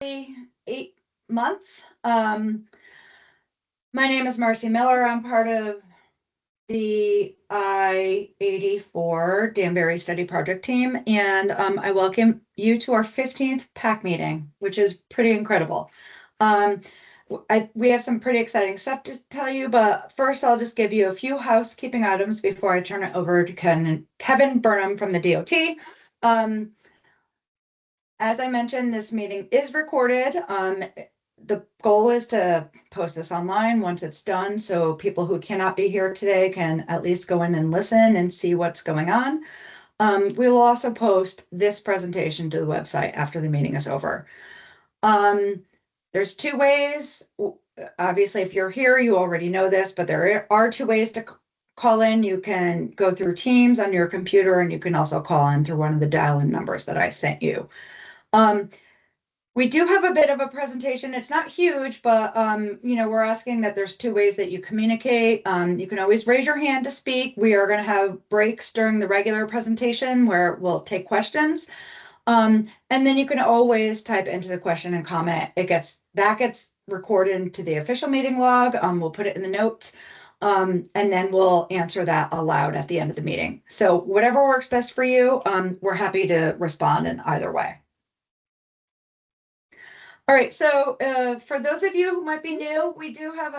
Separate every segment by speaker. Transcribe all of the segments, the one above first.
Speaker 1: 8 months. My name is Marcy Miller. I'm part of the I-84 Danbury Study Project team, and I welcome you to our 15th PAC meeting, which is pretty incredible. We have some pretty exciting stuff to tell you, but first I'll just give you a few housekeeping items before I turn it over to Kevin Burnham from the DOT. As I mentioned, this meeting is recorded. The goal is to post this online once it's done, so people who cannot be here today can at least go in and listen and see what's going on. We will also post this presentation to the website after the meeting is over. There's two ways. Obviously, if you're here, you already know this, but there are two ways to call in. You can go through Teams on your computer, and you can also call in through one of the dial-in numbers that I sent you. We do have a bit of a presentation. It's not huge, but we're asking that there's two ways that you communicate. You can always raise your hand to speak. We are going to have breaks during the regular presentation where we'll take questions. And then you can always type into the question and comment. That gets recorded into the official meeting log. We'll put it in the notes. And then we'll answer that aloud at the end of the meeting. So whatever works best for you, we're happy to respond in either way. All right, so for those of you who might be new, we do have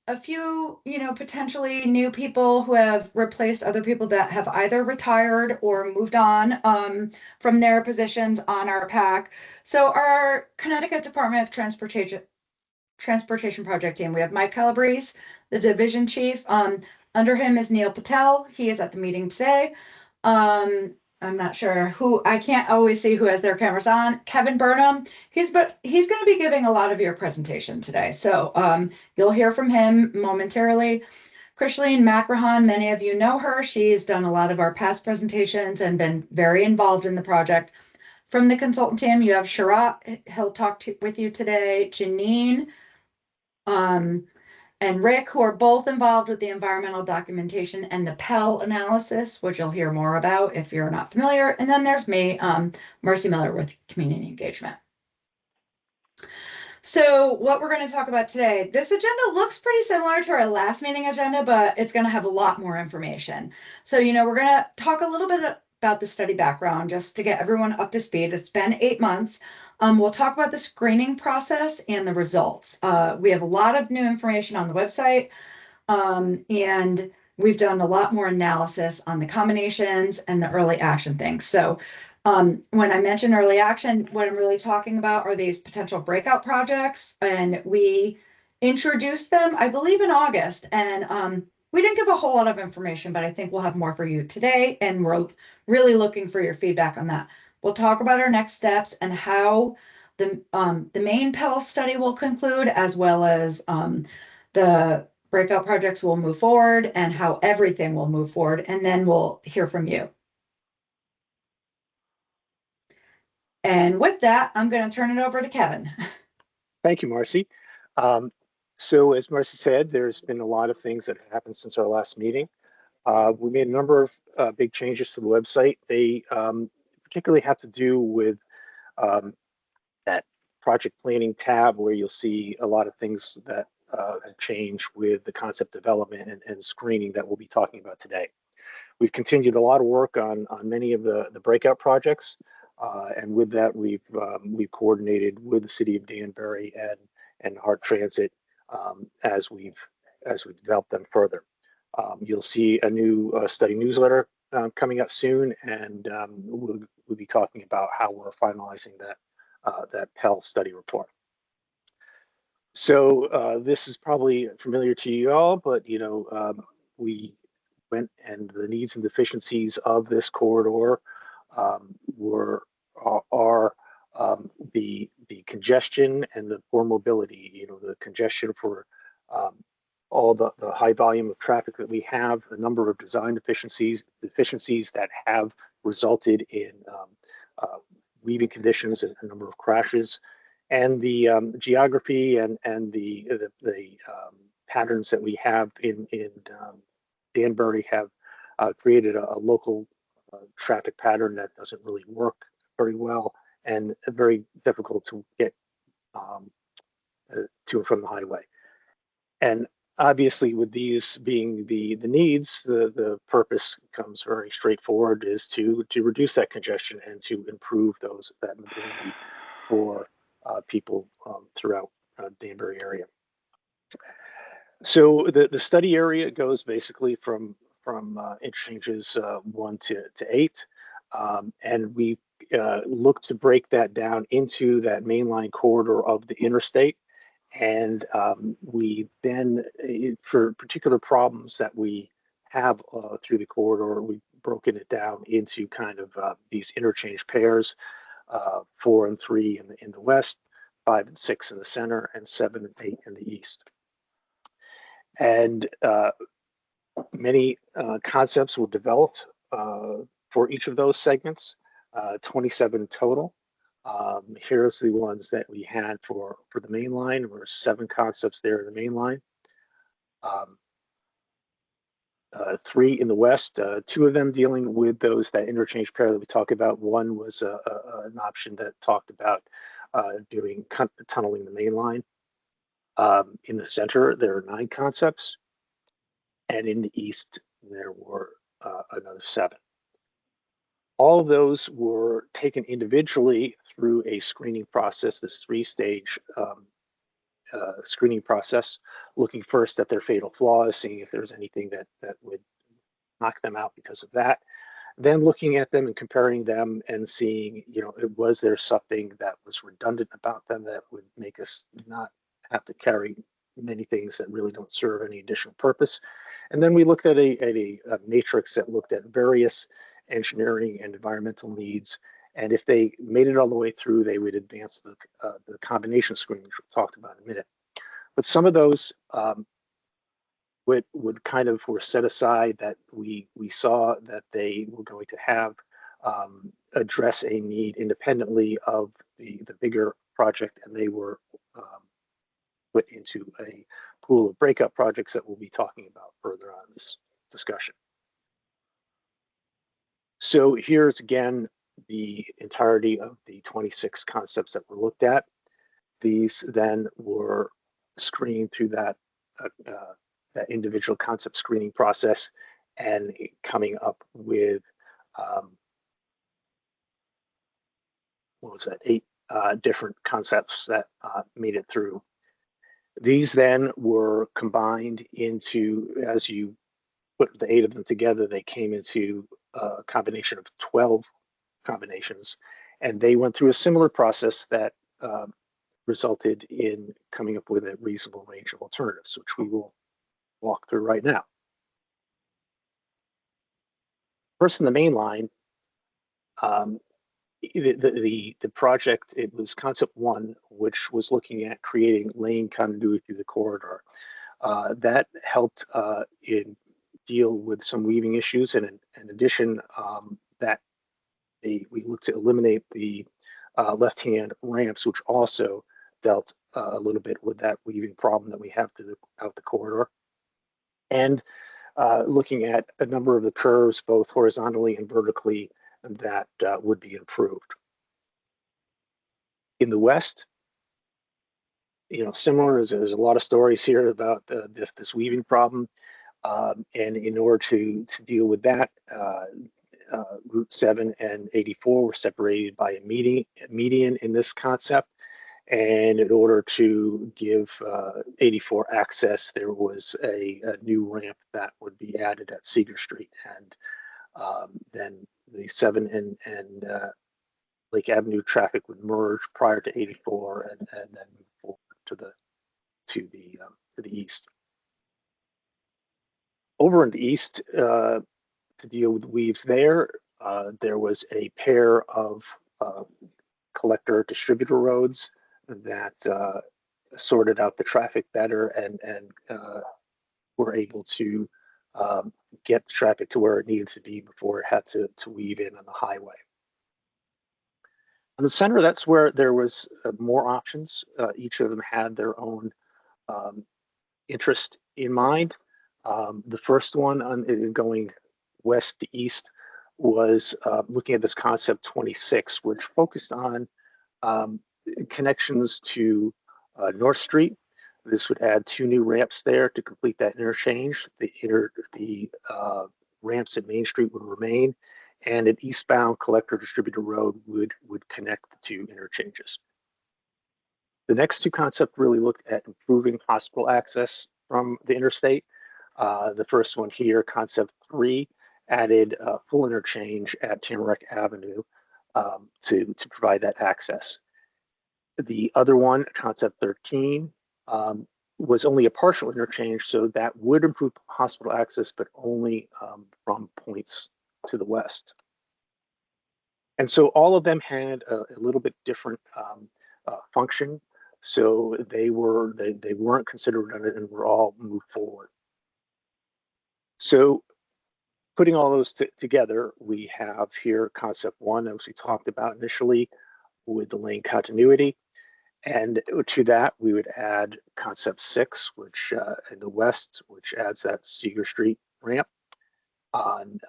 Speaker 1: a few, potentially new people who have replaced other people that have either retired or moved on from their positions on our PAC. So our Connecticut Department of Transportation Project team, we have Mike Calabrese, the division chief. Under him is Neil Patel. He is at the meeting today. I'm not sure who, I can't always see who has their cameras on. Kevin Burnham, he's going to be giving a lot of your presentation today. So you'll hear from him momentarily. Krishaleen Macrahan, many of you know her. She's done a lot of our past presentations and been very involved in the project. From the consultant team, you have Sharat, he'll talk with you today, Janine, and Rick, who are both involved with the environmental documentation and the Pell analysis, which you'll hear more about if you're not familiar. And then there's me, Marcy Miller with community engagement. So what we're going to talk about today, this agenda looks pretty similar to our last meeting agenda, but it's going to have a lot more information. So, we're going to talk a little bit about the study background just to get everyone up to speed. It's been 8 months. We'll talk about the screening process and the results. We have a lot of new information on the website, and we've done a lot more analysis on the combinations and the early action things. So when I mention early action, what I'm really talking about are these potential breakout projects, and we introduced them, I believe, in August, and we didn't give a whole lot of information, but I think we'll have more for you today, and we're really looking for your feedback on that. We'll talk about our next steps and how the main Pell study will conclude, as well as the breakout projects will move forward and how everything will move forward, and then we'll hear from you. And with that, I'm going to turn it over to Kevin.
Speaker 2: Thank you, Marcy. So as Marcy said, there's been a lot of things that have happened since our last meeting. We made a number of big changes to the website. They particularly have to do with that project planning tab, where you'll see a lot of things that have changed with the concept development and screening that we'll be talking about today. We've continued a lot of work on many of the breakout projects. And with that, we've coordinated with the city of Danbury and Hart Transit as we've developed them further. You'll see a new study newsletter coming out soon, and we'll be talking about how we're finalizing that Pell study report. So this is probably familiar to you all, but we went, and the needs and deficiencies of this corridor are the congestion and the poor mobility. The congestion for all the high volume of traffic that we have, a number of design deficiencies that have resulted in weaving conditions and a number of crashes, and the geography and the patterns that we have in Danbury have created a local traffic pattern that doesn't really work very well, and very difficult to get um, to and from the highway. And obviously, with these being the needs, the purpose becomes very straightforward: is to reduce that congestion and to improve that mobility for people throughout Danbury area. So the study area goes basically from interchanges 1 to 8, and we look to break that down into that mainline corridor of the interstate. And we then, for particular problems that we have through the corridor, we've broken it down into kind of these interchange pairs: 4 and 3 in the west, 5 and 6 in the center, and 7 and 8 in the east. And many concepts were developed for each of those segments, 27 total. Here's the ones that we had for the main line. There were 7 concepts there in the main line. 3 in the west, 2 of them dealing with that interchange pair that we talked about. One was an option that talked about doing tunneling the main line. In the center, there are 9 concepts, and in the east, there were another 7. All of those were taken individually through a screening process, this 3-stage screening process, looking first at their fatal flaws, seeing if there's anything that would knock them out because of that. Then looking at them and comparing them and seeing, was there something that was redundant about them that would make us not have to carry many things that really don't serve any additional purpose. And then we looked at a matrix that looked at various engineering and environmental needs. And if they made it all the way through, they would advance the combination screening, which we'll talk about in a minute. But some of those would kind of were set aside, that we saw that they were going to have address a need independently of the bigger project, and they were put into a pool of breakup projects that we'll be talking about further on in this discussion. So here's again the entirety of the 26 concepts that were looked at. These then were screened through that individual concept screening process, and coming up with what was that, 8 different concepts that made it through. These then were combined into, as you put the 8 of them together, they came into a combination of 12 combinations, and they went through a similar process that resulted in coming up with a reasonable range of alternatives, which we will walk through right now. First, in the main line, the project, it was concept 1, which was looking at creating lane continuity through the corridor. That helped in deal with some weaving issues, and in addition, that we looked to eliminate the left-hand ramps, which also dealt a little bit with that weaving problem that we have throughout the corridor. And looking at a number of the curves, both horizontally and vertically, that would be improved. In the west, similar, there's a lot of stories here about this weaving problem, and in order to deal with that, Route 7 and 84 were separated by a median in this concept. And in order to give 84 access, there was a new ramp that would be added at Cedar Street. And then the 7 and Lake Avenue traffic would merge prior to 84, and then move forward to the east. Over in the east, to deal with weaves there was a pair of collector distributor roads that sorted out the traffic better, and were able to get the traffic to where it needed to be before it had to weave in on the highway. In the center, that's where there was more options. Each of them had their own interest in mind. The first one going west to east was looking at this concept 26, which focused on connections to North Street. This would add 2 new ramps there to complete that interchange. The ramps at Main Street would remain, and an eastbound collector distributor road would connect the 2 interchanges. The next 2 concepts really looked at improving hospital access from the interstate. The first one here, concept 3, added a full interchange at Tamarack Avenue to provide that access. The other one, concept 13, was only a partial interchange, so that would improve hospital access, but only from points to the west. And so all of them had a little bit different function. So they weren't considered redundant and were all moved forward. So putting all those together, we have here concept 1, as we talked about initially, with the lane continuity. And to that, we would add concept 6, which in the west, which adds that Seeger Street ramp. On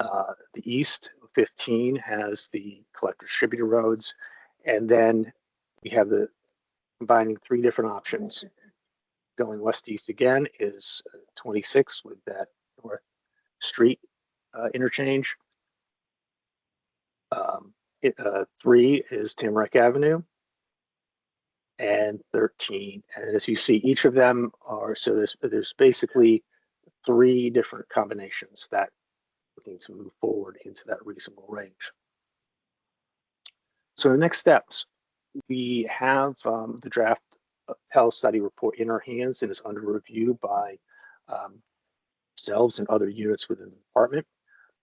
Speaker 2: the east, 15 has the collector distributor roads. And then we have the combining 3 different options. Going west-east again is 26 with that North Street interchange. 3 is Tamarack Avenue. And 13. And as you see, each of them are, so there's basically 3 different combinations that looking to move forward into that reasonable range. So the next steps, we have the draft Pell study report in our hands and is under review by ourselves and other units within the department.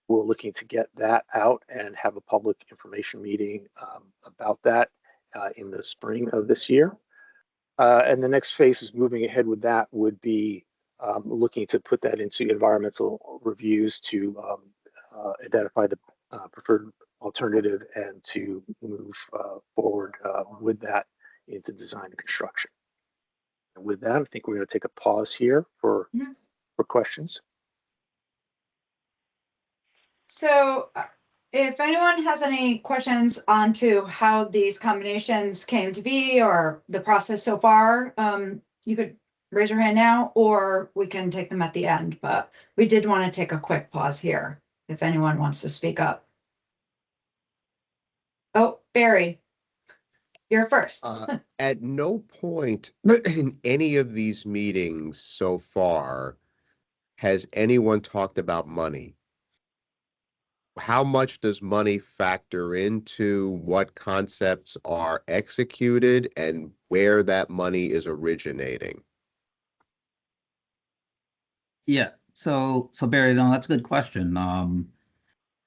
Speaker 2: We're looking to get that out and have a public information meeting about that in the spring of this year. And the next phase is moving ahead with that would be looking to put that into environmental reviews to identify the preferred alternative and to move forward with that into design and construction. And with that, I think we're going to take a pause here for questions.
Speaker 1: So if anyone has any questions onto how these combinations came to be or the process so far, you could raise your hand now, or we can take them at the end. But we did want to take a quick pause here if anyone wants to speak up. Oh, Barry, you're first.
Speaker 3: At no point in any of these meetings so far has anyone talked about money. How much does money factor into what concepts are executed and where that money is originating?
Speaker 4: Yeah, so Barry, no, that's a good question.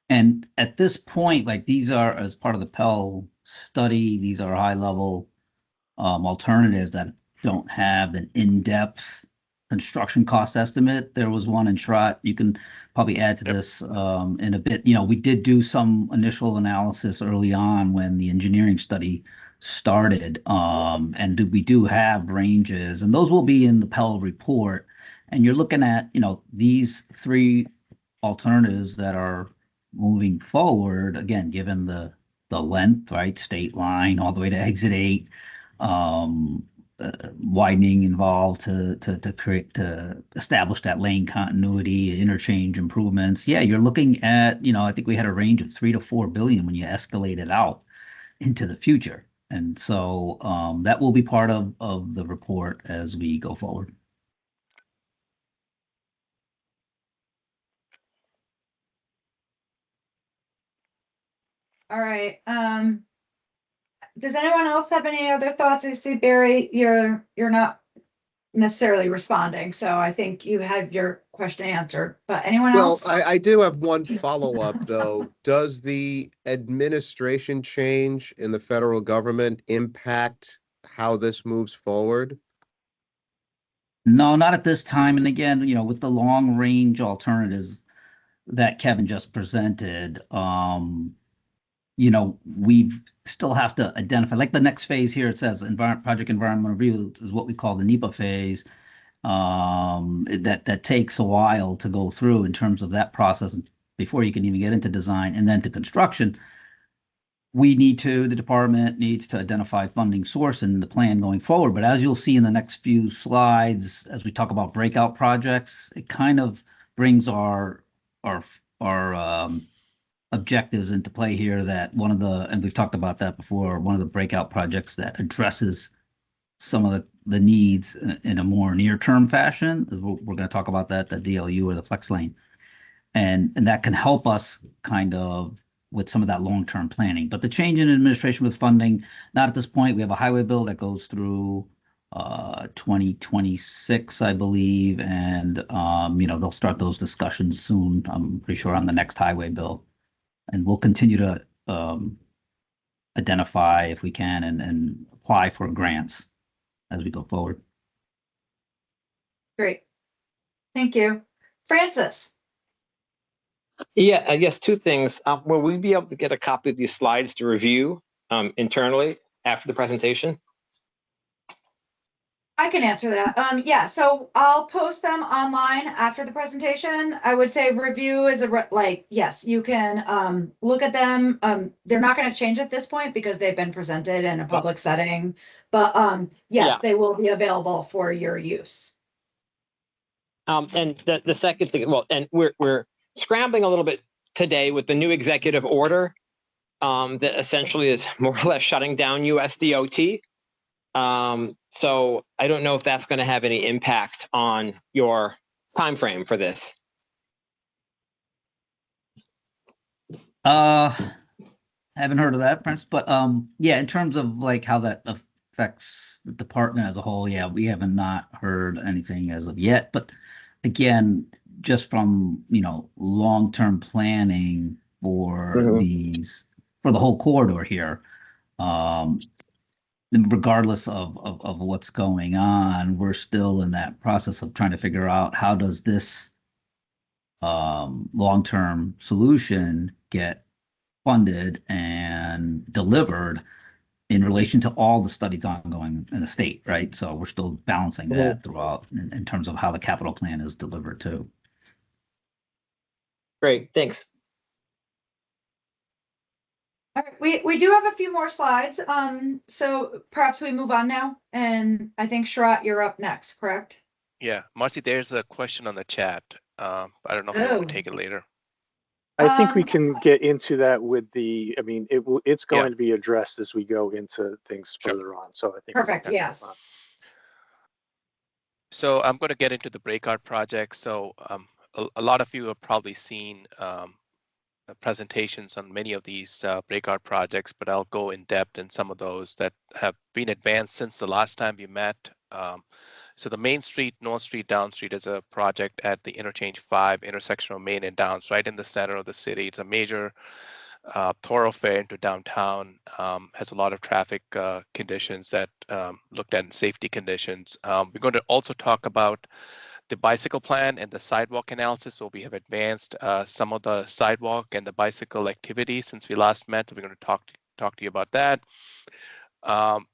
Speaker 4: And at this point, like these are as part of the Pell study, these are high level alternatives that don't have an in-depth construction cost estimate. There was one in Trot. You can probably add to this in a bit. You know, we did do some initial analysis early on when the engineering study started, and we do have ranges, and those will be in the Pell report. And you're looking at, you know, these 3 alternatives that are moving forward, again, given the length, right, state line all the way to exit 8, widening involved to establish that lane continuity, interchange improvements. Yeah, you're looking at, you know, I think we had a range of 3 to 4 billion when you escalate it out into the future. And so that will be part of the report as we go forward.
Speaker 1: All right. Does anyone else have any other thoughts? I see Barry, you're not necessarily responding, so I think you had your question answered. But anyone
Speaker 3: Well,
Speaker 1: else?
Speaker 3: I do have one follow-up though. Does the administration change in the federal government impact how this moves forward?
Speaker 4: No, not at this time. And again, you know, with the long range alternatives that Kevin just presented, you know, we still have to identify, like the next phase here, it says project environmental review is what we call the NEPA phase. That takes a while to go through in terms of that process before you can even get into design and then to construction. the department needs to identify funding source in the plan going forward. But as you'll see in the next few slides, as we talk about breakout projects, it kind of brings our objectives into play here, that one of the, and we've talked about that before, one of the breakout projects that addresses some of the needs in a more near-term fashion. We're going to talk about that, the DLU or the flex lane. And that can help us kind of with some of that long-term planning. But the change in administration with funding, not at this point. We have a highway bill that goes through 2026, I believe, and they'll start those discussions soon. I'm pretty sure on the next highway bill, and we'll continue to identify if we can and apply for grants as we go forward.
Speaker 1: Great. Thank you. Francis.
Speaker 5: Yeah, I guess two things. Will we be able to get a copy of these slides to review internally after the presentation?
Speaker 1: I can answer that. Yeah, so I'll post them online after the presentation. I would say review is yes, you can look at them. They're not going to change at this point because they've been presented in a public setting, but yes,
Speaker 5: Yeah.
Speaker 1: they will be available for your use.
Speaker 5: And the second thing, well, and we're scrambling a little bit today with the new executive order that essentially is more or less shutting down USDOT. So I don't know if that's going to have any impact on your time frame for this.
Speaker 4: Haven't heard of that, Prince, but yeah, in terms of like how that affects the department as a whole, yeah, we haven't not heard anything as of yet. But again, just from long-term planning for for the whole corridor here, regardless of what's going on, we're still in that process of trying to figure out how does this long-term solution get funded and delivered in relation to all the studies ongoing in the state, right? So we're still balancing that throughout in terms of how the capital plan is delivered too.
Speaker 5: Great, thanks.
Speaker 1: All right, we do have a few more slides. So perhaps we move on now. And I think Shrat, you're up next, correct?
Speaker 6: Yeah, Marcy, there's a question on the chat. I don't know if you want to take it later.
Speaker 2: I think we can get into that with the, I mean, it's going to be addressed as we go into things further on. So I think.
Speaker 1: Perfect, yes.
Speaker 6: So I'm going to get into the breakout project. So a lot of you have probably seen presentations on many of these breakout projects, but I'll go in depth in some of those that have been advanced since the last time we met. So the Main Street, North Street, Down Street is a project at the Interchange 5 intersection of Main and Downs, right in the center of the city. It's a major thoroughfare into downtown, has a lot of traffic conditions that looked at in safety conditions. We're going to also talk about the bicycle plan and the sidewalk analysis. So we have advanced some of the sidewalk and the bicycle activity since we last met. So we're going to talk to you about that.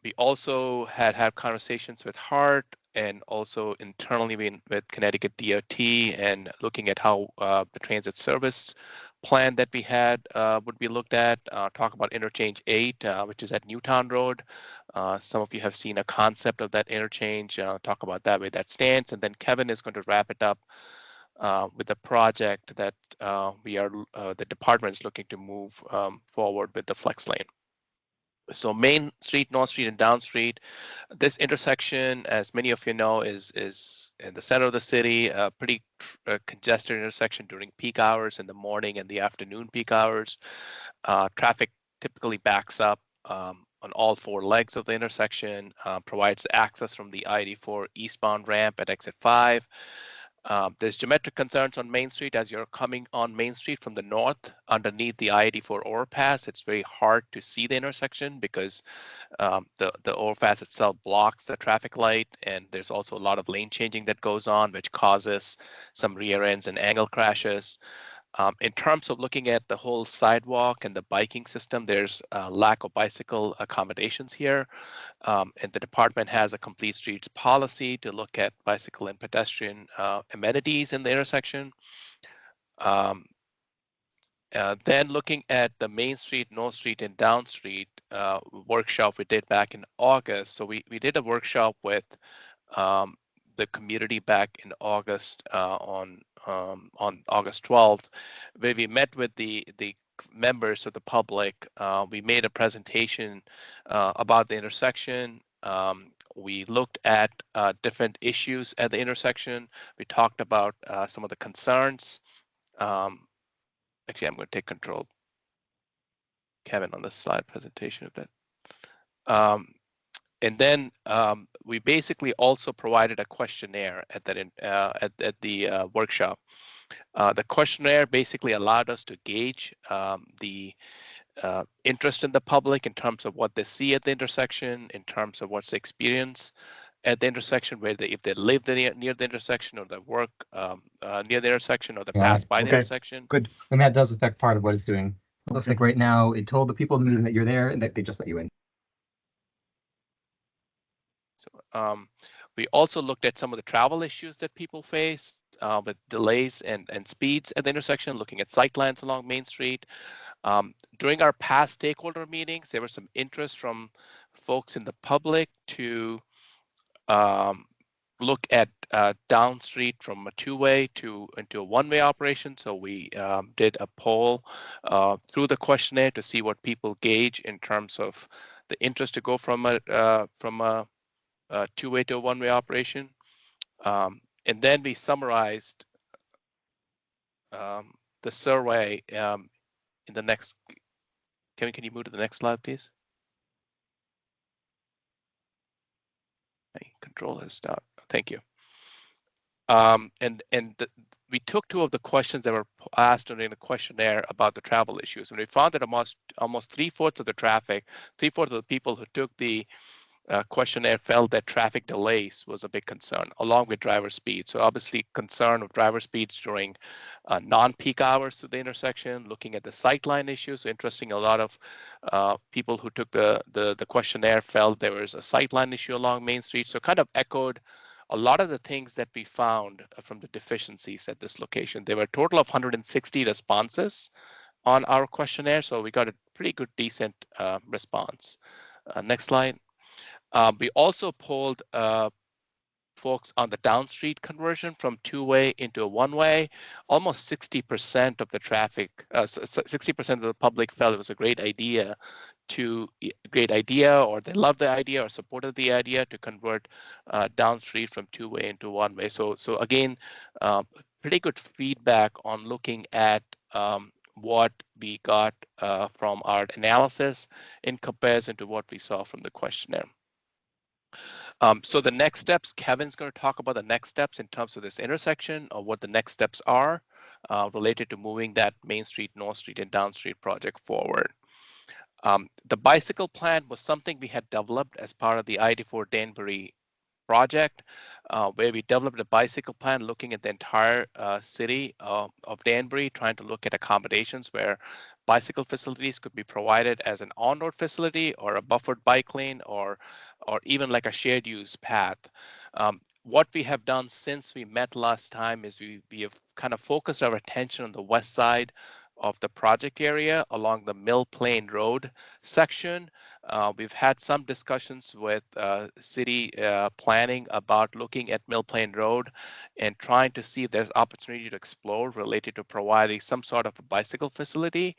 Speaker 6: We also had conversations with HART and also internally with Connecticut DOT and looking at how the transit service plan that we had would be looked at. Talk about Interchange 8, which is at Newtown Road. Some of you have seen a concept of that interchange. Talk about that, where that stands. And then Kevin is going to wrap it up with a project that the department is looking to move forward with the flex lane. So Main Street, North Street, and Down Street. This intersection, as many of you know, is in the center of the city, a pretty congested intersection during peak hours in the morning and the afternoon peak hours. Traffic typically backs up on all four legs of the intersection, provides access from the I-84 eastbound ramp at exit 5. There's geometric concerns on Main Street as you're coming on Main Street from the north underneath the I-84 overpass. It's very hard to see the intersection because the overpass itself blocks the traffic light, and there's also a lot of lane changing that goes on, which causes some rear ends and angle crashes. In terms of looking at the whole sidewalk and the biking system, there's a lack of bicycle accommodations here. And the department has a complete streets policy to look at bicycle and pedestrian amenities in the intersection. Then looking at the Main Street, North Street, and Down Street workshop we did back in August. So we did a workshop with the community back in August on August 12th, where we met with the members of the public. We made a presentation about the intersection. We looked at different issues at the intersection. We talked about some of the concerns. Actually, I'm going to take control, Kevin, on the slide presentation of that. And then we basically also provided a questionnaire at that at the workshop. The questionnaire basically allowed us to gauge the interest in the public in terms of what they see at the intersection, in terms of what's the experience at the intersection, where if they live near the intersection, or they work near the intersection, or they pass by the intersection.
Speaker 7: Good. And that does affect part of what it's doing. It looks like right now it told the people in the meeting that you're there and that they just let you in.
Speaker 6: So we also looked at some of the travel issues that people face with delays and speeds at the intersection, looking at sightlines along Main Street. During our past stakeholder meetings, there was some interest from folks in the public to look at down street from a two-way into a one-way operation. So we did a poll through the questionnaire to see what people gauge in terms of the interest to go from a two-way to a one-way operation. And then we summarized the survey in the next. Kevin, can you move to the next slide, please? Control has stopped. Thank you. We took two of the questions that were asked during the questionnaire about the travel issues, and we found that almost 3/4 of the traffic, 3/4 of the people who took the questionnaire felt that traffic delays was a big concern, along with driver speed. So obviously concern of driver speeds during non-peak hours to the intersection, looking at the sightline issues. So interesting, a lot of people who took the questionnaire felt there was a sightline issue along Main Street. So kind of echoed a lot of the things that we found from the deficiencies at this location. There were a total of 160 responses on our questionnaire. So we got a pretty good, decent response. Next slide. We also polled folks on the down street conversion from two-way into a one-way. Almost 60% of the traffic, 60% of the public felt it was a great idea, or they loved the idea or supported the idea to convert down street from two-way into one-way. So again, pretty good feedback on looking at what we got from our analysis in comparison to what we saw from the questionnaire. So the next steps, Kevin's going to talk about the next steps in terms of this intersection, or what the next steps are related to moving that Main Street, North Street, and Down Street project forward. The bicycle plan was something we had developed as part of the ID4 Danbury project, where we developed a bicycle plan looking at the entire city of Danbury, trying to look at accommodations where bicycle facilities could be provided as an on-road facility, or a buffered bike lane, or even like a shared use path. What we have done since we met last time is we have kind of focused our attention on the west side of the project area along the Mill Plain Road section. We've had some discussions with city planning about looking at Mill Plain Road and trying to see if there's opportunity to explore related to providing some sort of a bicycle facility.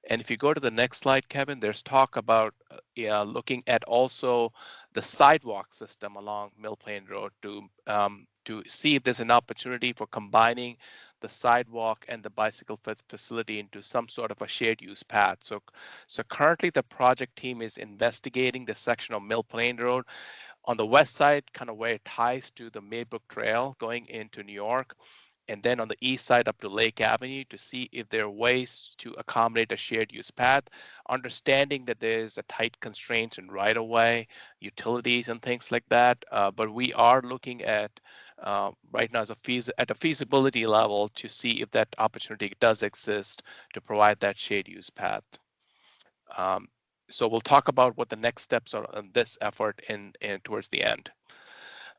Speaker 6: And if you go to the next slide, Kevin, there's talk about looking at also the sidewalk system along Mill Plain Road to see if there's an opportunity for combining the sidewalk and the bicycle facility into some sort of a shared use path. So currently the project team is investigating the section of Mill Plain Road on the west side, kind of where it ties to the Maybrook Trail going into New York, and then on the east side up to Lake Avenue, to see if there are ways to accommodate a shared use path, understanding that there's a tight constraints in right of way, utilities and things like that. But we are looking at right now at a feasibility level to see if that opportunity does exist to provide that shared use path. So we'll talk about what the next steps are on this effort in towards the end.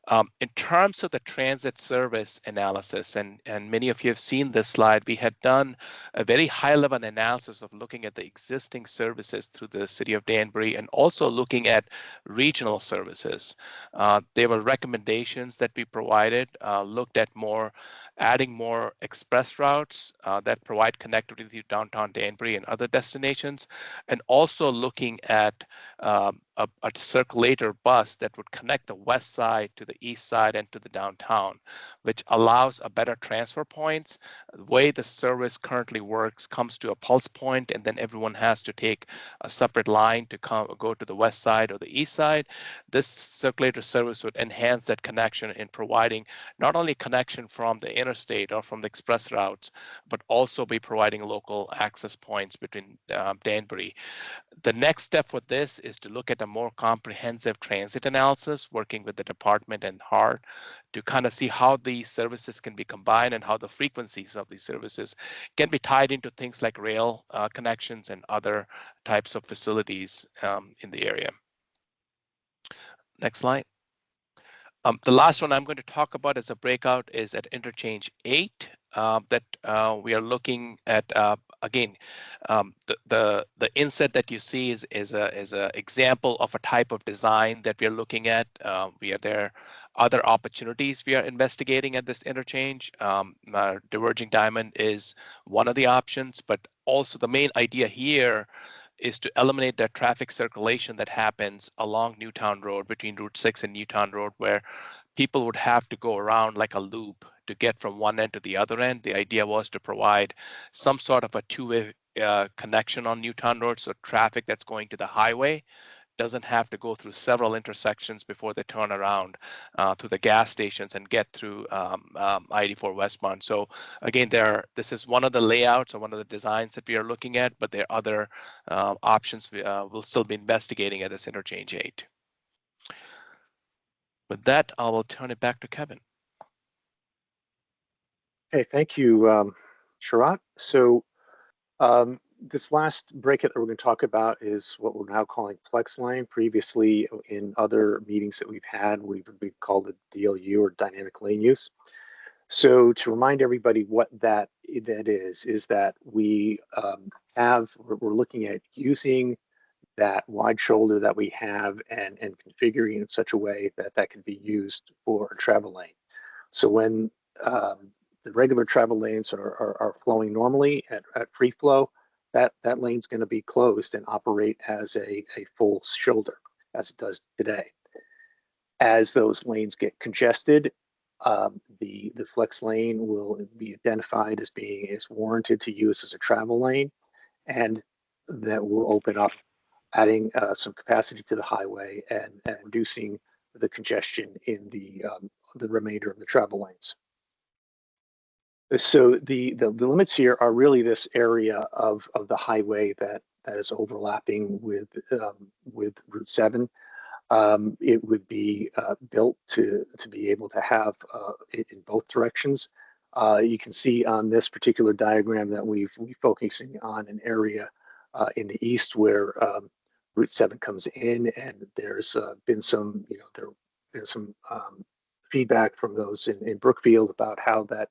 Speaker 6: In terms of the transit service analysis, and many of you have seen this slide, we had done a very high-level analysis of looking at the existing services through the city of Danbury and also looking at regional services. There were recommendations that we provided, looked at adding more express routes that provide connectivity to downtown Danbury and other destinations, and also looking at a circulator bus that would connect the west side to the east side and to the downtown, which allows a better transfer points. The way the service currently works comes to a pulse point, and then everyone has to take a separate line to go to the west side or the east side. This circulator service would enhance that connection in providing not only connection from the interstate or from the express routes, but also be providing local access points between Danbury. The next step for this is to look at a more comprehensive transit analysis, working with the department and HART to kind of see how these services can be combined and how the frequencies of these services can be tied into things like rail connections and other types of facilities in the area. Next slide. The last one I'm going to talk about as a breakout is at interchange 8 that we are looking at. Again, the inset that you see is a example of a type of design that we are looking at. There are other opportunities we are investigating at this interchange. Diverging diamond is one of the options, but also the main idea here is to eliminate that traffic circulation that happens along Newtown Road between Route 6 and Newtown Road, where people would have to go around like a loop to get from one end to the other end. The idea was to provide some sort of a two-way connection on Newtown Road, so traffic that's going to the highway doesn't have to go through several intersections before they turn around to the gas stations and get through I-84 westbound. So again, this is one of the layouts or one of the designs that we are looking at, but there are other options we'll still be investigating at this interchange 8. With that, I will turn it back to Kevin.
Speaker 2: Hey, thank you, Sharat. So this last breakout that we're going to talk about is what we're now calling flex lane. Previously, in other meetings that we've had, we've called it DLU or dynamic lane use. So to remind everybody what that is that we're looking at using that wide shoulder that we have and configuring it in such a way that that can be used for a travel lane. So when the regular travel lanes are flowing normally at free flow, that lane's going to be closed and operate as a full shoulder, as it does today. As those lanes get congested, the flex lane will be identified as being warranted to use as a travel lane, and that will open up, adding some capacity to the highway and reducing the congestion in the remainder of the travel lanes. So the limits here are really this area of the highway that is overlapping with Route 7. It would be built to be able to have it in both directions. You can see on this particular diagram that we're focusing on an area in the east where Route 7 comes in, and there's been some, feedback from those in Brookfield about how that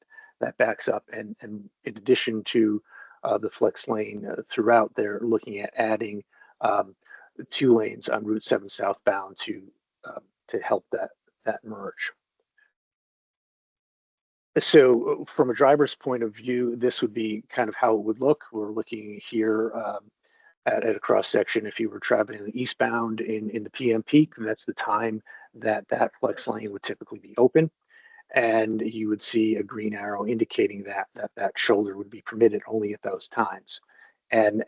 Speaker 2: backs up. And in addition to the flex lane throughout, they're looking at adding 2 lanes on Route 7 southbound to help that merge. So from a driver's point of view, this would be kind of how it would look. We're looking here at a cross section. If you were traveling eastbound in the PM peak, that's the time that flex lane would typically be open. And you would see a green arrow indicating that shoulder would be permitted only at those times. And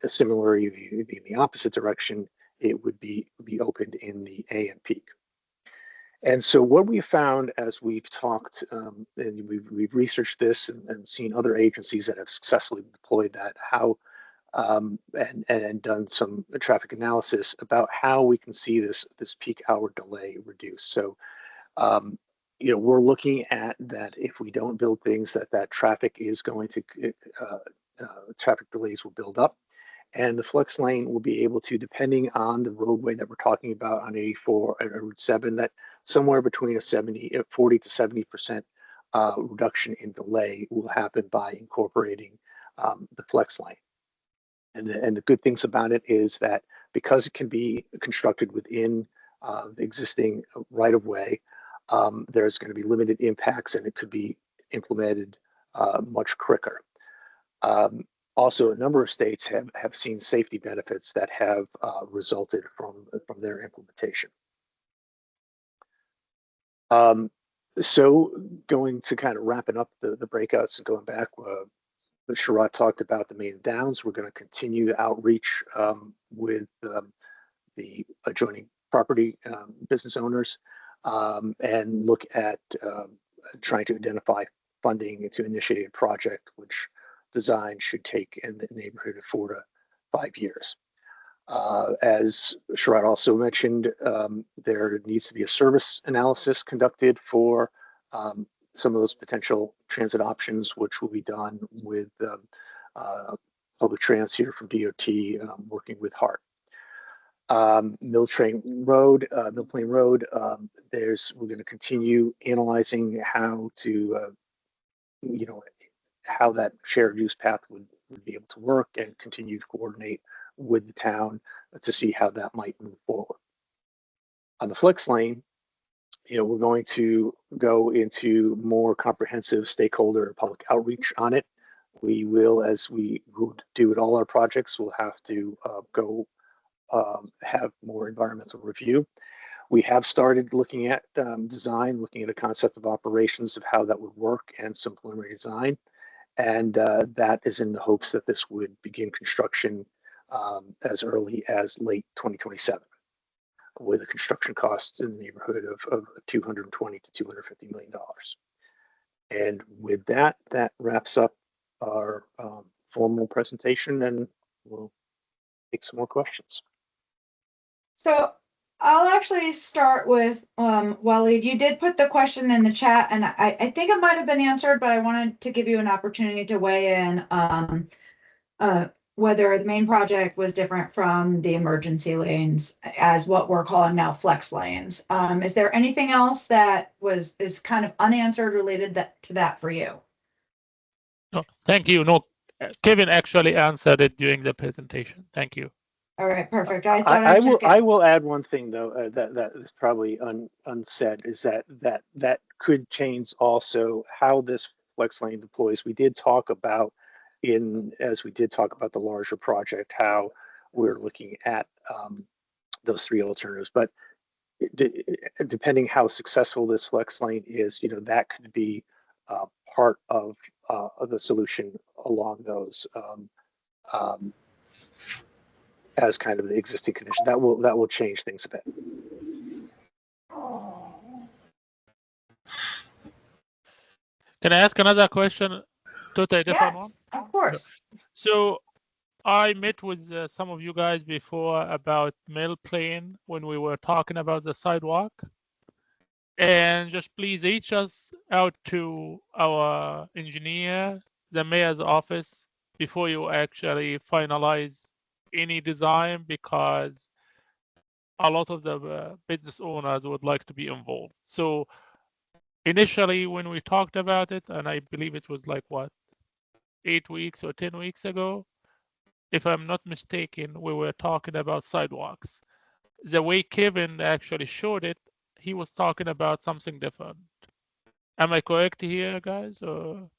Speaker 2: similarly, in the opposite direction, it would be opened in the AM peak. And so what we found as we've talked and we've researched this and seen other agencies that have successfully deployed that, how and done some traffic analysis about how we can see this peak hour delay reduced. So we're looking at that if we don't build things that traffic is going to traffic delays will build up, And the flex lane will be able to, depending on the roadway that we're talking about on 84 and Route 7, that somewhere between a 40 to 70% reduction in delay will happen by incorporating the flex lane. And the good things about it is that because it can be constructed within the existing right of way, there's going to be limited impacts and it could be implemented much quicker. Also, a number of states have seen safety benefits that have resulted from their implementation. So going to kind of wrapping up the breakouts and going back, Sherrod talked about the main downs. We're going to continue the outreach with the adjoining property business owners and look at trying to identify funding to initiate a project, which design should take in the neighborhood of 4 to 5 years. As Sherrod also mentioned, there needs to be a service analysis conducted for some of those potential transit options, which will be done with public trans here from DOT, working with HART. Mill Plain Road, we're going to continue analyzing how to, how that shared use path would be able to work and continue to coordinate with the town to see how that might move forward. On the flex lane, we're going to go into more comprehensive stakeholder and public outreach on it. We will, as we would do with all our projects, we'll have to go have more environmental review. We have started looking at design, looking at a concept of operations of how that would work and some preliminary design. And that is in the hopes that this would begin construction as early as late 2027, with a construction costs in the neighborhood of $220 to $250 million. And with that, that wraps up our formal presentation, and we'll take some more questions.
Speaker 1: So I'll actually start with Waleed. You did put the question in the chat, and I think it might have been answered, but I wanted to give you an opportunity to weigh in whether the main project was different from the emergency lanes as what we're calling now flex lanes. Is there anything else that is kind of unanswered related to that for you?
Speaker 8: No, thank you. No, Kevin actually answered it during the presentation. Thank you.
Speaker 1: All right, perfect. I thought I'd check in.
Speaker 2: I will add one thing though that is probably unsaid, is that could change also how this flex lane deploys. We did talk about as we did talk about the larger project, how we're looking at those three alternatives. But depending how successful this flex lane is, that could be part of the solution along those. As kind of the existing condition that will change things a bit.
Speaker 8: Can I ask another question? Totally different one.
Speaker 1: Yes, of course.
Speaker 8: So I met with some of you guys before about Mill Plain when we were talking about the sidewalk, and just please reach us out to our engineer, the mayor's office, before you actually finalize any design, because a lot of the business owners would like to be involved. So initially when we talked about it, and I believe it was like 8 weeks or 10 weeks ago, if I'm not mistaken, we were talking about sidewalks. The way Kevin actually showed it, he was talking about something different. Am I correct here, guys? Or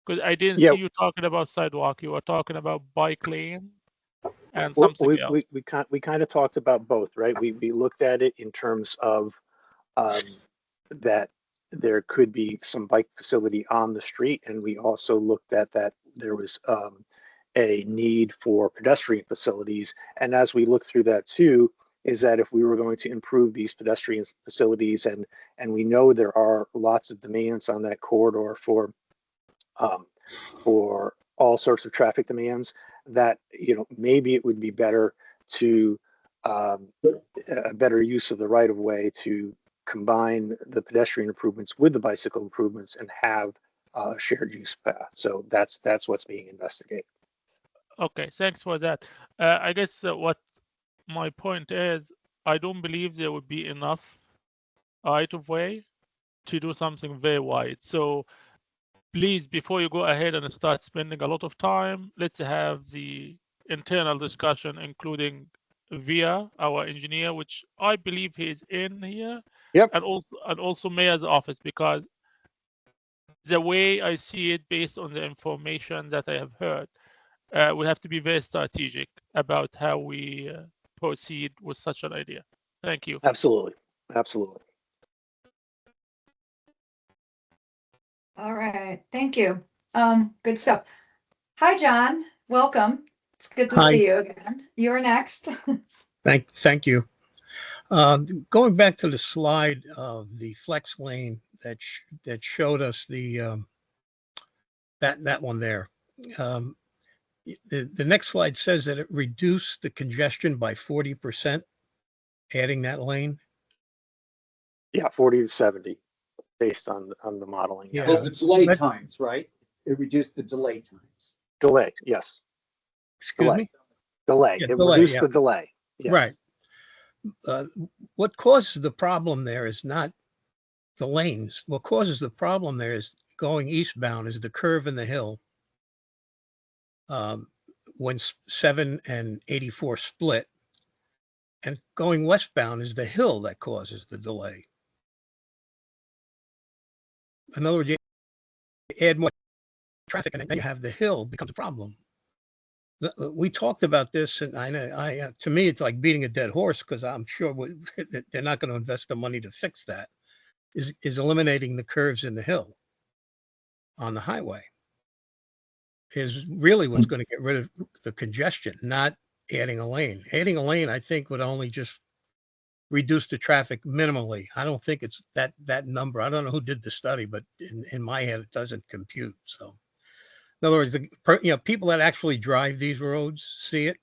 Speaker 8: because I didn't see you talking about sidewalk, you were talking about bike lane and something else.
Speaker 2: We kind of talked about both, right? We looked at it in terms of that there could be some bike facility on the street, and we also looked at that there was a need for pedestrian facilities. And as we look through that too, is that if we were going to improve these pedestrian facilities, and we know there are lots of demands on that corridor for all sorts of traffic demands, that maybe it would be better to a better use of the right of way to combine the pedestrian improvements with the bicycle improvements and have a shared use path. So that's what's being investigated.
Speaker 8: Okay, thanks for that. I guess what my point is, I don't believe there would be enough right of way to do something very wide. So please, before you go ahead and start spending a lot of time, let's have the internal discussion, including via our engineer, which I believe he is in here,
Speaker 2: Yep.
Speaker 8: and also mayor's office, because the way I see it, based on the information that I have heard, we have to be very strategic about how we proceed with such an idea. Thank you.
Speaker 2: Absolutely. Absolutely.
Speaker 1: All right, thank you. Good stuff. Hi, John. Welcome. It's good to
Speaker 9: Hi.
Speaker 1: see you again. You're next.
Speaker 9: Thank you. Going back to the slide of the flex lane that showed us the that one there. The next slide says that it reduced the congestion by 40%, adding that lane.
Speaker 2: Yeah, 40 to 70 based on the modeling.
Speaker 9: Yeah.
Speaker 2: Yes.
Speaker 10: Well, the delay
Speaker 9: But-
Speaker 10: times, right? It reduced the delay times.
Speaker 2: Delay. Yes.
Speaker 9: Excuse
Speaker 2: Delay.
Speaker 9: me?
Speaker 2: Delay.
Speaker 9: Yeah,
Speaker 2: It
Speaker 9: delay,
Speaker 2: reduced
Speaker 9: yeah.
Speaker 2: the delay. Yes.
Speaker 9: Right. What causes the problem there is not the lanes. What causes the problem there is going eastbound is the curve in the hill. When 7 and 84 split, and going westbound is the hill that causes the delay. In other words, you add more traffic and then you have the hill becomes a problem. We talked about this, and I to me, it's like beating a dead horse, because I'm sure they're not going to invest the money to fix that. Is eliminating the curves in the hill on the highway is really what's going to get rid of the congestion, not adding a lane. Adding a lane, I think, would only just reduce the traffic minimally. I don't think it's that number. I don't know who did the study, but in my head, it doesn't compute. So, in other words, people that actually drive these roads see it.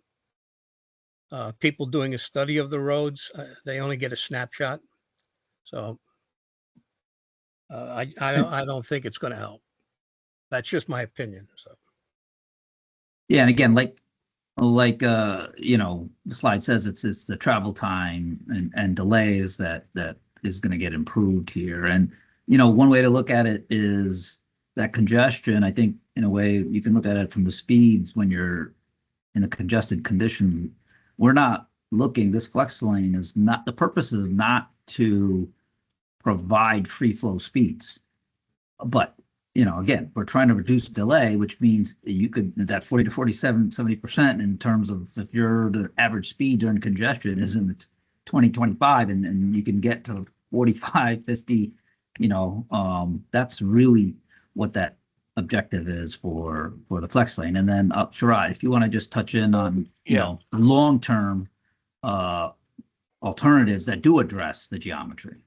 Speaker 9: People doing a study of the roads, they only get a snapshot. So, I don't think it's going to help. That's just my opinion. So,
Speaker 4: Yeah, and again, like the slide says, it's the travel time and delays that is going to get improved here. And one way to look at it is that congestion. I think in a way you can look at it from the speeds when you're in a congested condition. We're not looking. This flex lane is not, the purpose is not to provide free flow speeds, but again, we're trying to reduce delay, which means you could, that 40 to 47, 70% in terms of, if the average speed during congestion is in 20, 25, and you can get to 45, 50, that's really what that objective is for the flex lane. And then Sharad, if you want to just touch in on, the long-term alternatives that do address the geometry.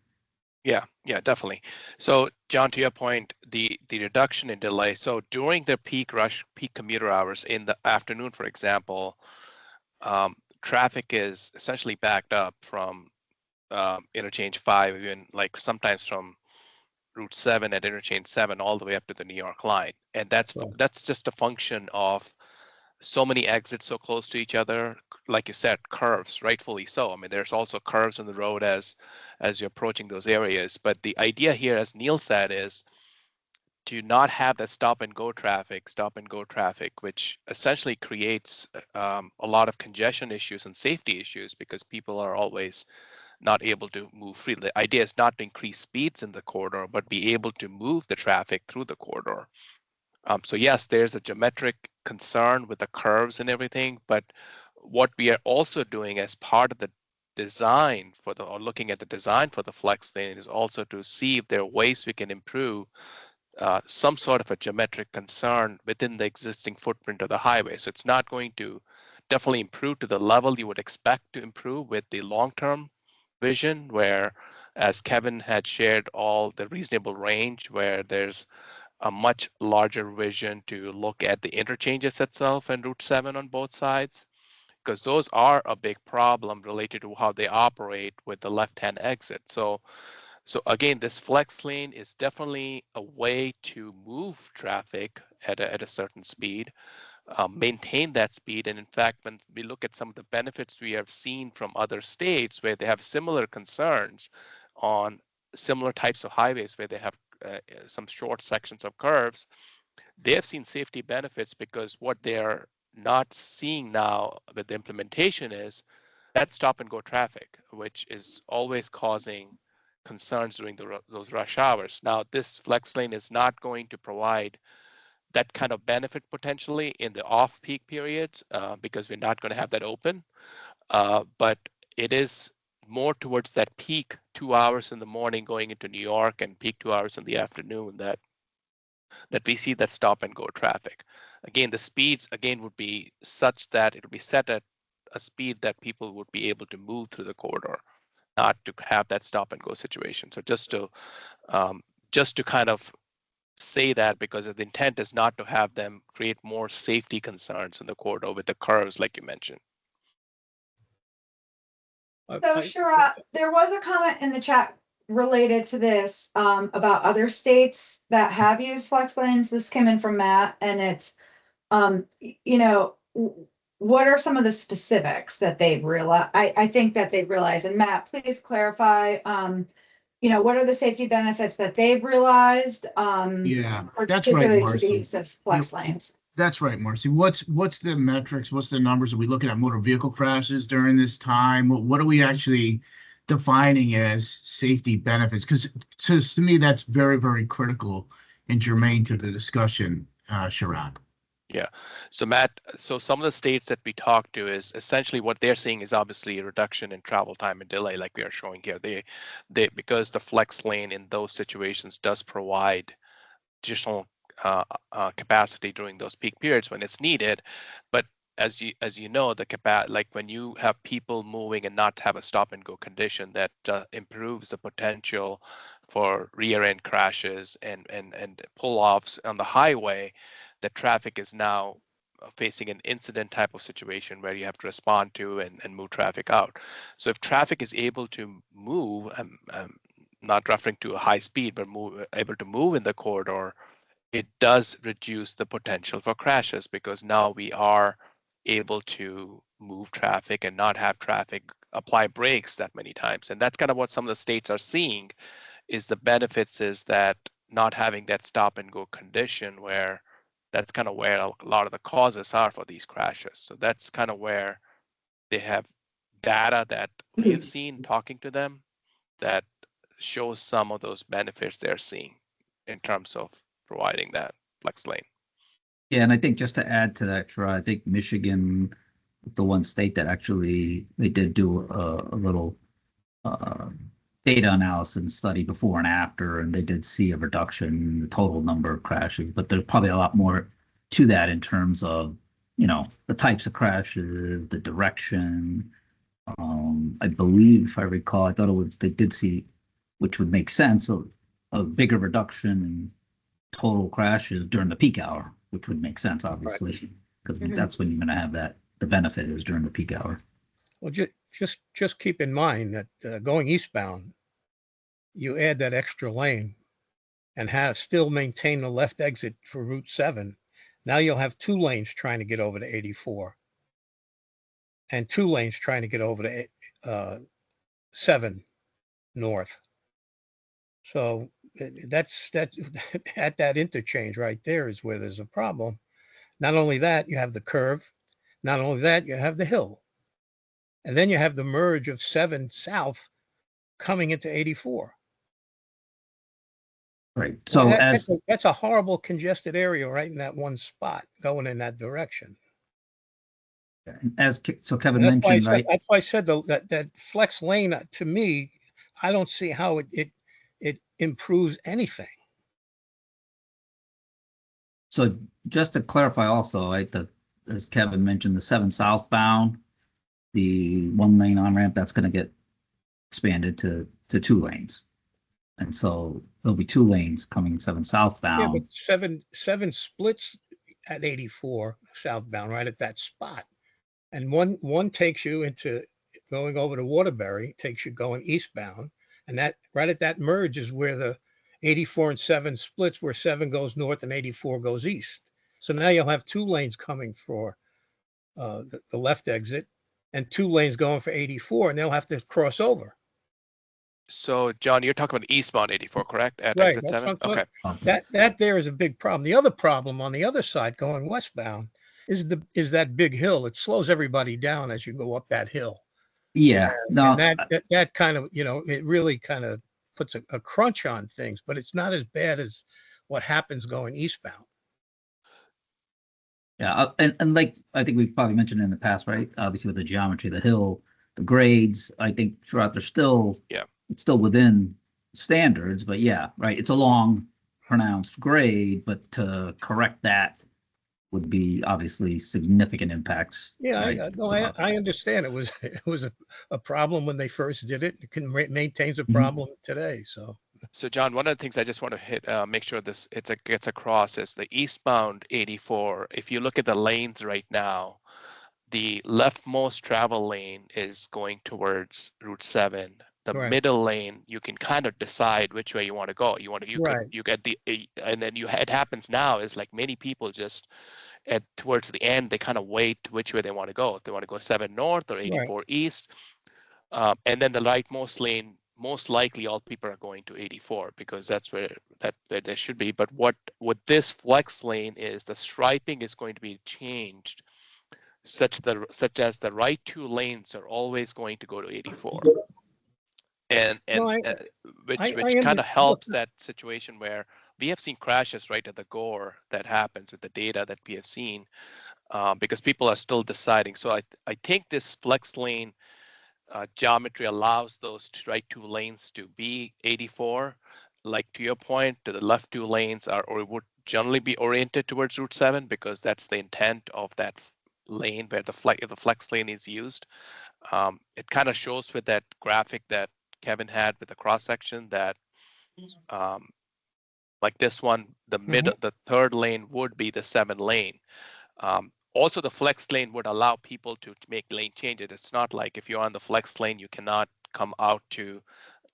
Speaker 6: Yeah, definitely. So John, to your point, the reduction in delay. So during the peak commuter hours in the afternoon, for example, traffic is essentially backed up from interchange 5, even like sometimes from Route 7 at interchange 7 all the way up to the New York line. And that's just a function of so many exits so close to each other, like you said, curves, rightfully so. I mean, there's also curves in the road as you're approaching those areas. But the idea here, as Neil said, is to not have that stop and go traffic, which essentially creates a lot of congestion issues and safety issues, because people are always not able to move freely. The idea is not to increase speeds in the corridor, but be able to move the traffic through the corridor. So yes, there's a geometric concern with the curves and everything, but what we are also doing as part of the design or looking at the design for the flex lane is also to see if there are ways we can improve some sort of a geometric concern within the existing footprint of the highway. So it's not going to definitely improve to the level you would expect to improve with the long-term vision, where, as Kevin had shared, all the reasonable range, where there's a much larger vision to look at the interchanges itself and Route 7 on both sides, because those are a big problem related to how they operate with the left-hand exit. So again, this flex lane is definitely a way to move traffic at a certain speed, maintain that speed. And in fact, when we look at some of the benefits we have seen from other states where they have similar concerns on similar types of highways where they have some short sections of curves, they have seen safety benefits because what they're not seeing now with the implementation is that stop and go traffic, which is always causing concerns during those rush hours. Now, this flex lane is not going to provide that kind of benefit potentially in the off-peak periods because we're not going to have that open. But it is more towards that peak 2 hours in the morning going into New York and peak 2 hours in the afternoon that we see that stop and go traffic. Again, the speeds again would be such that it would be set at a speed that people would be able to move through the corridor, not to have that stop and go situation. So just to kind of say that, because the intent is not to have them create more safety concerns in the corridor with the curves like you mentioned.
Speaker 1: So Sharat, there was a comment in the chat related to this about other states that have used flex lanes. This came in from Matt, and it's what are some of the specifics that they've realized? I think that they've realized, and Matt, please clarify. What are the safety benefits that they've realized?
Speaker 11: Yeah, that's right,
Speaker 1: Particularly to the
Speaker 11: Marcy.
Speaker 1: use of flex lanes.
Speaker 11: That's right, Marcy. What's the metrics? What's the numbers? Are we looking at motor vehicle crashes during this time? What are we actually defining as safety benefits? Because to me, that's very, very critical and germane to the discussion, Sharat.
Speaker 6: Yeah. So Matt, so some of the states that we talk to is essentially what they're seeing is obviously a reduction in travel time and delay, like we are showing here. They because the flex lane in those situations does provide additional capacity during those peak periods when it's needed. But as you know, like when you have people moving and not have a stop and go condition, that improves the potential for rear end crashes and pull offs on the highway. The traffic is now facing an incident type of situation where you have to respond to and move traffic out. So if traffic is able to move, not referring to a high speed, but able to move in the corridor, it does reduce the potential for crashes because now we are able to move traffic and not have traffic apply brakes that many times. And that's kind of what some of the states are seeing is the benefits is that not having that stop and go condition where that's kind of where a lot of the causes are for these crashes. So that's kind of where they have data that we have seen talking to them that shows some of those benefits they're seeing in terms of providing that flex lane.
Speaker 4: Yeah, and I think just to add to that, Sharat, I think Michigan, the one state that actually they did do a little data analysis study before and after, and they did see a reduction in the total number of crashes, but there's probably a lot more to that in terms of, the types of crashes, the direction. I believe, if I recall, I thought they did see, which would make sense, a bigger reduction in total crashes during the peak hour, which would make sense, obviously, because that's when you're going to have the benefit is during the peak hour.
Speaker 9: Well, just keep in mind that going eastbound, you add that extra lane and still maintain the left exit for Route 7. Now you'll have 2 lanes trying to get over to 84 and 2 lanes trying to get over to 7 north. So that's at that interchange right there is where there's a problem. Not only that, you have the curve. Not only that, you have the hill. And then you have the merge of 7 south coming into 84.
Speaker 4: Right. So
Speaker 9: that's a horrible congested area right in that one spot going in that direction.
Speaker 4: So Kevin mentioned, right?
Speaker 9: That's why I said that flex lane, to me, I don't see how it improves anything.
Speaker 4: So just to clarify also, right, as Kevin mentioned, the 7 southbound, the 1 lane on ramp, that's going to get expanded to 2 lanes. And so there'll be 2 lanes coming 7 southbound.
Speaker 9: Yeah, but 7 splits at 84 southbound right at that spot. And one takes you into going over to Waterbury, takes you going eastbound. And that right at that merge is where the 84 and 7 splits, where 7 goes north and 84 goes east. So now you'll have 2 lanes coming for the left exit and 2 lanes going for 84, and they'll have to cross over.
Speaker 6: So John, you're talking about eastbound 84, correct? At
Speaker 9: Right,
Speaker 6: exit
Speaker 9: that's
Speaker 6: 7?
Speaker 9: what I'm
Speaker 6: Okay.
Speaker 9: talking. That there is a big problem. The other problem on the other side going westbound is that big hill. It slows everybody down as you go up that hill.
Speaker 4: Yeah, no,
Speaker 9: And that kind of, you know, it really kind of puts a crunch on things, but it's not as bad as what happens going eastbound.
Speaker 4: yeah, and like I think we've probably mentioned in the past, right? Obviously with the geometry, the hill, the grades, I think throughout they're still,
Speaker 6: Yeah.
Speaker 4: it's still within standards, but yeah, right. It's a long, pronounced grade, but to correct that would be obviously significant impacts.
Speaker 9: Yeah,
Speaker 4: right?
Speaker 9: I understand it was it was a problem when they first did it. It maintains a
Speaker 4: Mhm.
Speaker 9: problem today. So
Speaker 6: So John, one of the things I just want to hit, make sure this gets across is the eastbound 84. If you look at the lanes right now, the leftmost travel lane is going towards Route 7. The
Speaker 9: Right.
Speaker 6: middle lane, you can kind of decide which way you want to go.
Speaker 9: Right.
Speaker 6: You get and then it happens now is like many people just towards the end, they kind of wait which way they want to go. If they want to go 7 north or 84 east. And then the rightmost lane, most likely all people are going to 84 because that's where they should be. But what this flex lane is, the striping is going to be changed such as the right 2 lanes are always going to go to 84. And
Speaker 9: No,
Speaker 6: which
Speaker 9: I
Speaker 6: kind
Speaker 9: under-
Speaker 6: of helps that situation where we have seen crashes right at the gore that happens with the data that we have seen because people are still deciding. So I think this flex lane geometry allows those right 2 lanes to be 84. Like to your point, the left 2 lanes are or would generally be oriented towards Route 7 because that's the intent of that lane where the flex lane is used. It kind of shows with that graphic that Kevin had with the cross section that like this one, the 3rd lane would be the 7 lane. Also, the flex lane would allow people to make lane changes. It's not like if you're on the flex lane, you cannot come out to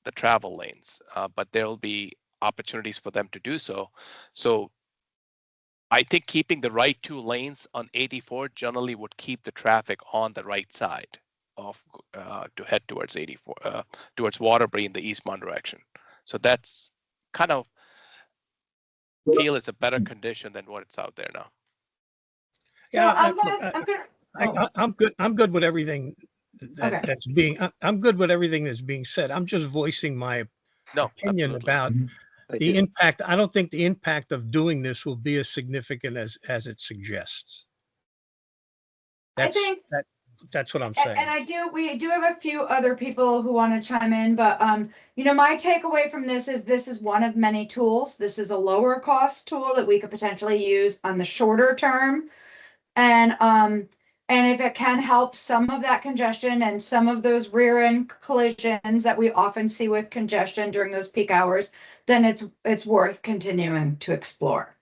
Speaker 6: the travel lanes, but there will be opportunities for them to do so. So I think keeping the right 2 lanes on 84 generally would keep the traffic on the right side of to head towards 84, towards Waterbury in the eastbound direction. So that's kind of feel it's a better condition than what it's out there now.
Speaker 1: So
Speaker 9: Yeah, I'm good. I'm good with everything
Speaker 1: Okay.
Speaker 9: that's being. I'm good with everything that's being said. I'm just voicing my
Speaker 6: No,
Speaker 9: opinion
Speaker 6: absolutely.
Speaker 9: about the impact. I don't think the impact of doing this will be as significant as it suggests.
Speaker 1: I think
Speaker 9: That's what I'm
Speaker 1: And
Speaker 9: saying.
Speaker 1: we do have a few other people who want to chime in, but you know, my takeaway from this is one of many tools. This is a lower cost tool that we could potentially use on the shorter term. And if it can help some of that congestion and some of those rear end collisions that we often see with congestion during those peak hours, then it's worth continuing to explore.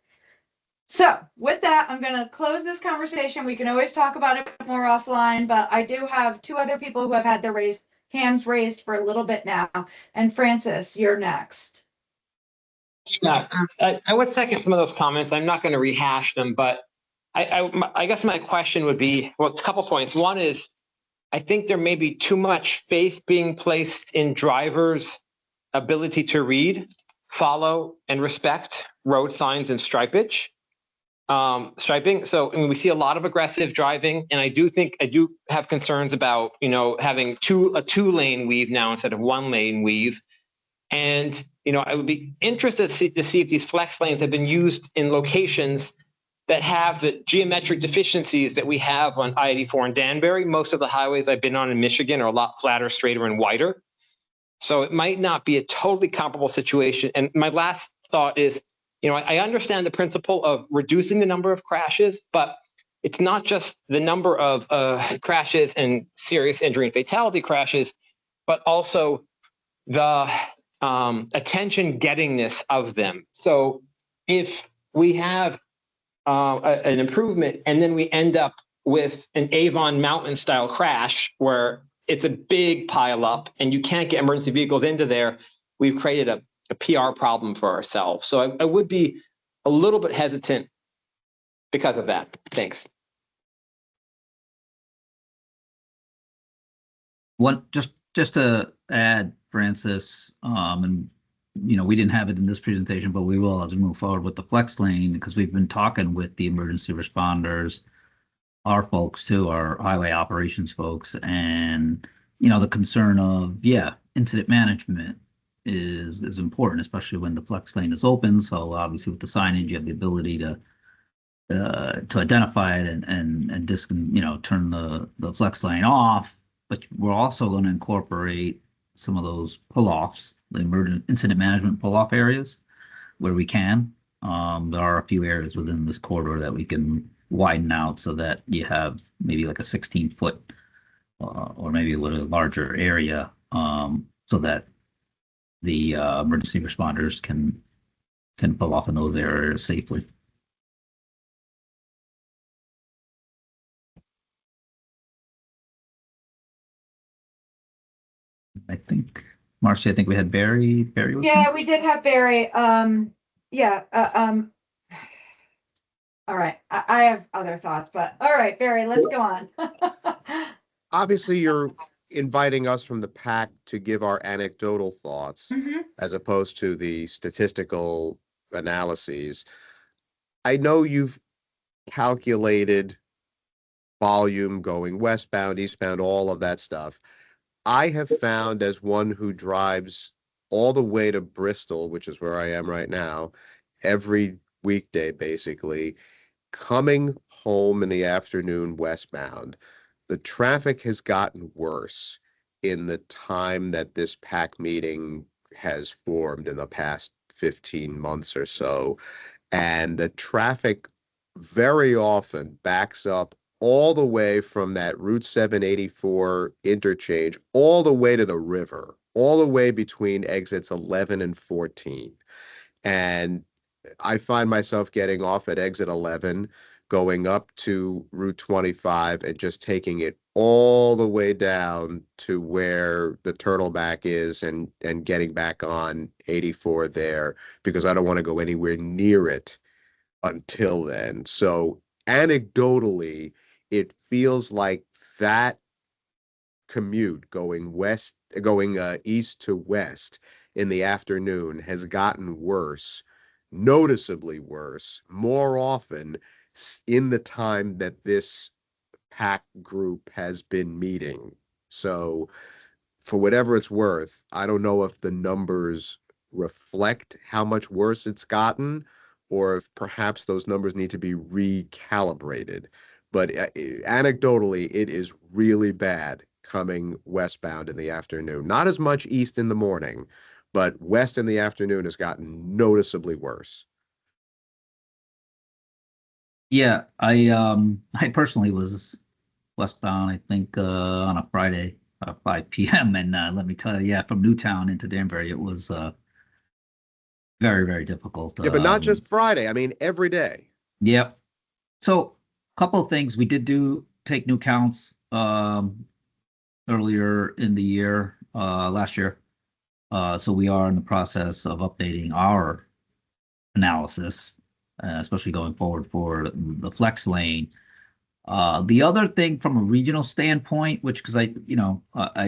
Speaker 1: So with that, I'm going to close this conversation. We can always talk about it more offline, but I do have 2 other people who have had their hands raised for a little bit now. And Francis, you're next.
Speaker 5: Yeah, I would second some of those comments. I'm not going to rehash them, but I guess my question would be, well, a couple points. One is, I think there may be too much faith being placed in drivers' ability to read, follow, and respect road signs and striping. So I mean, we see a lot of aggressive driving, and I do have concerns about, you know, having a 2-lane weave now instead of 1-lane weave. And, you know, I would be interested to see if these flex lanes have been used in locations that have the geometric deficiencies that we have on I-84 in Danbury. Most of the highways I've been on in Michigan are a lot flatter, straighter, and wider. So it might not be a totally comparable situation. And my last thought is, you know, I understand the principle of reducing the number of crashes, but it's not just the number of crashes and serious injury and fatality crashes, but also the attention gettingness of them. So if we have an improvement and then we end up with an Avon Mountain style crash where it's a big pile up and you can't get emergency vehicles into there, we've created a PR problem for ourselves. So I would be a little bit hesitant because of that. Thanks.
Speaker 4: One, just to add, Francis, and we didn't have it in this presentation, but we will as we move forward with the flex lane, because we've been talking with the emergency responders, our folks too, our highway operations folks, and the concern of, incident management is important, especially when the flex lane is open. So obviously with the signage, you have the ability to identify it and turn the flex lane off. But we're also going to incorporate some of those pull-offs, the emergent incident management pull-off areas where we can. There are a few areas within this corridor that we can widen out so that you have maybe like a 16-foot or maybe a little larger area, so that the emergency responders can pull off in those areas safely. I think, Marcy, I think we had Barry. Barry was
Speaker 1: Yeah, we did have Barry. Yeah. All right. I have other thoughts, but all right, Barry, let's go on.
Speaker 3: Obviously, you're inviting us from the pack to give our anecdotal thoughts
Speaker 1: Mhm.
Speaker 3: as opposed to the statistical analyses. I know you've calculated volume going westbound, eastbound, all of that stuff. I have found, as one who drives all the way to Bristol, which is where I am right now, every weekday basically, coming home in the afternoon westbound, the traffic has gotten worse in the time that this PAC meeting has formed in the past 15 months or so. And the traffic very often backs up all the way from that Route 784 interchange, all the way to the river, all the way between exits 11 and 14. And I find myself getting off at exit 11, going up to Route 25 and just taking it all the way down to where the turtleback is and getting back on 84 there, because I don't want to go anywhere near it until then. So anecdotally, it feels like that commute going east to west in the afternoon has gotten worse, noticeably worse, more often in the time that this PAC group has been meeting. So for whatever it's worth, I don't know if the numbers reflect how much worse it's gotten, or if perhaps those numbers need to be recalibrated. But anecdotally, it is really bad coming westbound in the afternoon. Not as much east in the morning, but west in the afternoon has gotten noticeably worse.
Speaker 4: Yeah, I personally was westbound, I think, on a Friday, 5 p.m. And let me tell you, yeah, from Newtown into Danbury, it was very, very difficult.
Speaker 3: Yeah, but not just Friday. I mean, every day.
Speaker 4: Yep. So, a couple of things we did take new counts earlier in the year, last year. So we are in the process of updating our analysis, especially going forward for the flex lane. The other thing from a regional standpoint, which because I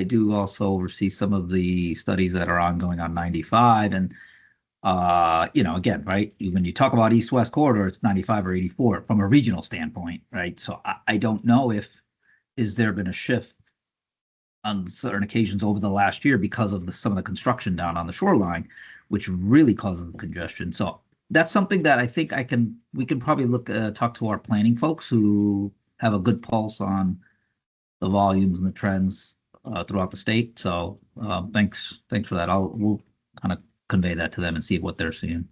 Speaker 4: do also oversee some of the studies that are ongoing on 95, and again, right, when you talk about east-west corridor, it's 95 or 84 from a regional standpoint, right? So I don't know if is there been a shift on certain occasions over the last year because of some of the construction down on the shoreline, which really causes the congestion. So that's something that I think we can probably talk to our planning folks who have a good pulse on the volumes and the trends throughout the state. So thanks for that. We'll kind of convey that to them and see what they're seeing.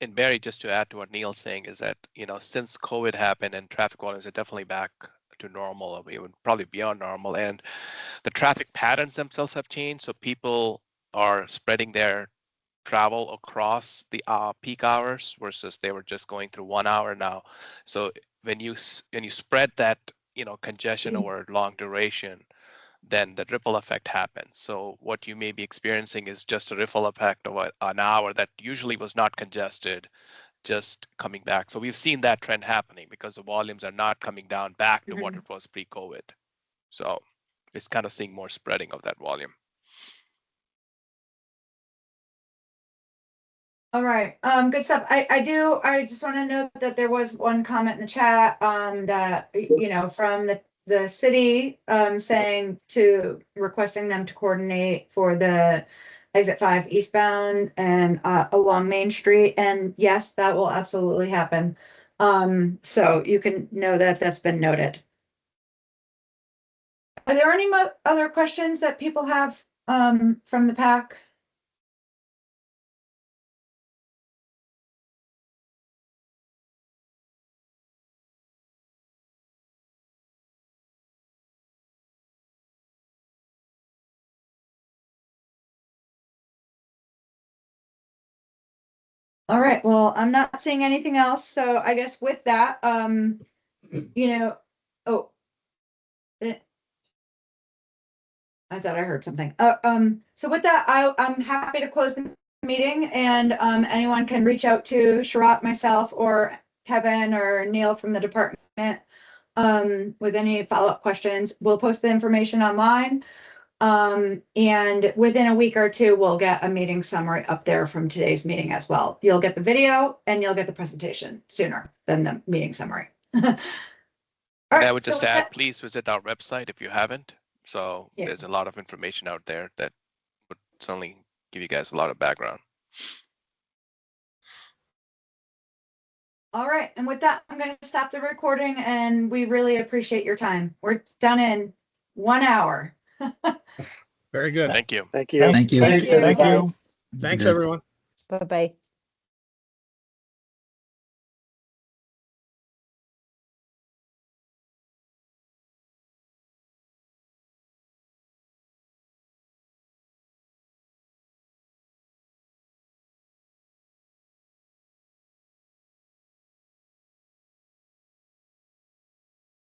Speaker 6: And Barry, just to add to what Neil's saying is that, since COVID happened and traffic volumes are definitely back to normal, or even probably beyond normal, and the traffic patterns themselves have changed. So people are spreading their travel across the peak hours versus they were just going through 1 hour now. So when you spread that, congestion over long duration, then the ripple effect happens. So what you may be experiencing is just a ripple effect of an hour that usually was not congested, just coming back. So we've seen that trend happening because the volumes are not coming down back to what it was pre-COVID. So it's kind of seeing more spreading of that volume.
Speaker 1: All right, good stuff. I just want to note that there was one comment in the chat, that, from the city, saying requesting them to coordinate for the exit 5 eastbound and, along Main Street. And yes, that will absolutely happen. So you can know that that's been noted. Are there any other questions that people have, from the pack? All right, well, I'm not seeing anything else, so I guess with that, oh. I thought I heard something. So with that, I'm happy to close the meeting, and anyone can reach out to Sharat, myself, or Kevin or Neil from the department with any follow-up questions. We'll post the information online. And within a week or two, we'll get a meeting summary up there from today's meeting as well. You'll get the video and you'll get the presentation sooner than the meeting summary.
Speaker 6: And I would just add, please visit our website if you haven't. So there's a lot of information out there that would certainly give you guys a lot of background.
Speaker 1: All right, and with that, I'm going to stop the recording, and we really appreciate your time. We're done in 1 hour.
Speaker 9: Very good.
Speaker 6: Thank you.
Speaker 2: Thank you.
Speaker 4: Thank you.
Speaker 9: Thanks,
Speaker 1: Thank you.
Speaker 9: everyone. Thanks, everyone.
Speaker 12: Bye-bye.